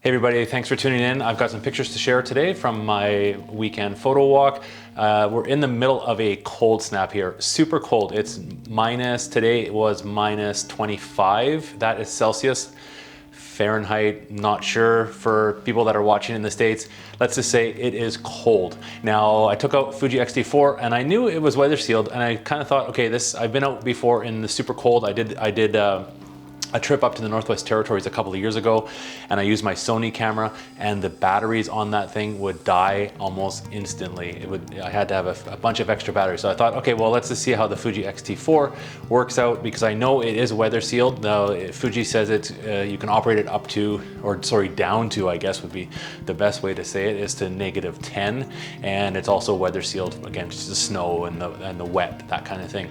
Hey everybody, thanks for tuning in. I've got some pictures to share today from my weekend photo walk. We're in the middle of a cold snap here, super cold. Today it was minus 25, that is Celsius. Fahrenheit, not sure for people that are watching in the States. Let's just say it is cold. Now, I took out Fuji X-T4 and I knew it was weather sealed, and I kind of thought, okay, I've been out before in the super cold. I did a trip up to the Northwest Territories a couple of years ago, and I used my Sony camera, and the batteries on that thing would die almost instantly. I had to have a bunch of extra batteries. So I thought, okay, well, let's just see how the Fuji X-T4 works out, because I know it is weather sealed. Now, Fuji says you can operate it up to, or sorry, down to, I guess would be the best way to say it, is to -10. And it's also weather sealed against the snow and the wet, that kind of thing.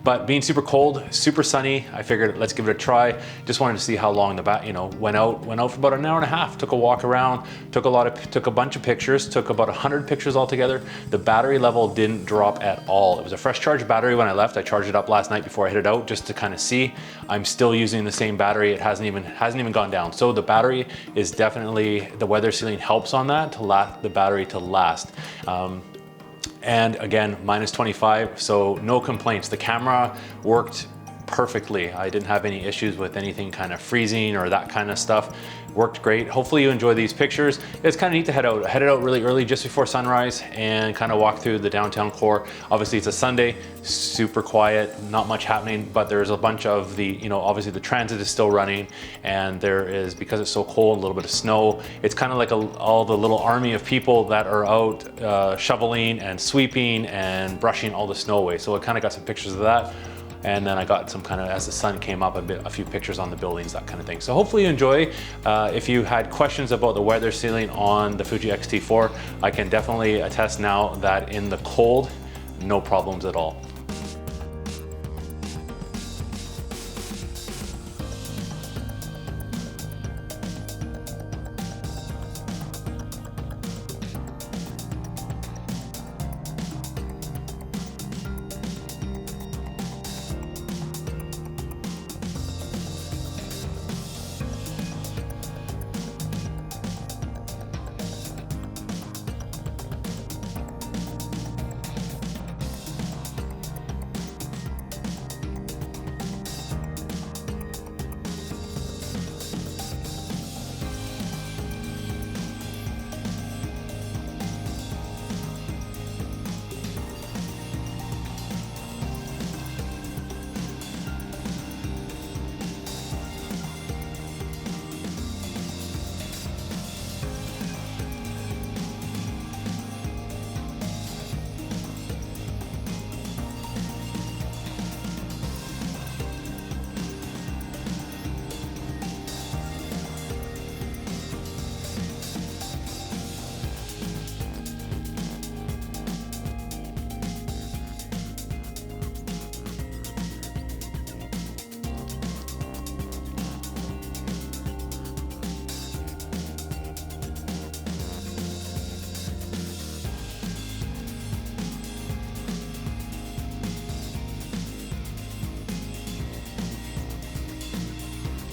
But being super cold, super sunny, I figured let's give it a try. Just wanted to see how long went out for about an hour and a half, took a walk around, took a bunch of pictures, took about 100 pictures altogether. The battery level didn't drop at all. It was a fresh charged battery when I left. I charged it up last night before I headed out just to kind of see. I'm still using the same battery. It hasn't even gone down. So the battery is definitely, the weather sealing helps on that, the battery to last. And again, minus 25, so no complaints. The camera worked perfectly. I didn't have any issues with anything kind of freezing or that kind of stuff. Worked great. Hopefully you enjoy these pictures. It's kind of neat to head out. I headed out really early just before sunrise and kind of walk through the downtown core. Obviously it's a Sunday, super quiet, not much happening, but there's a bunch of obviously the transit is still running, and there is, because it's so cold, a little bit of snow. It's kind of like all the little army of people that are out shoveling and sweeping and brushing all the snow away. So I kind of got some pictures of that. And then I got some kind of, as the sun came up, a few pictures on the buildings, that kind of thing. So hopefully you enjoy. If you had questions about the weather sealing on the Fuji X-T4, I can definitely attest now that in the cold, no problems at all.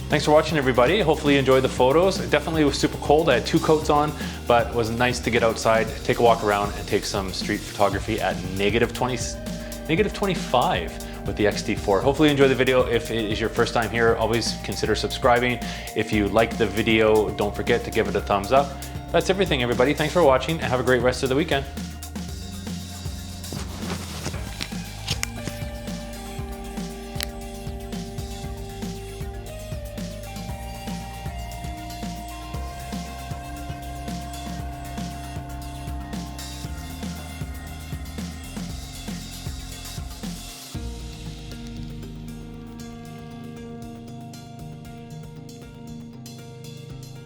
Thanks for watching, everybody. Hopefully you enjoyed the photos. It definitely was super cold. I had 2 coats on, but it was nice to get outside, take a walk around, and take some street photography at -25 with the X-T4. Hopefully you enjoyed the video. If it is your first time here, always consider subscribing. If you liked the video, don't forget to give it a thumbs up. That's everything, everybody. Thanks for watching, and have a great rest of the weekend.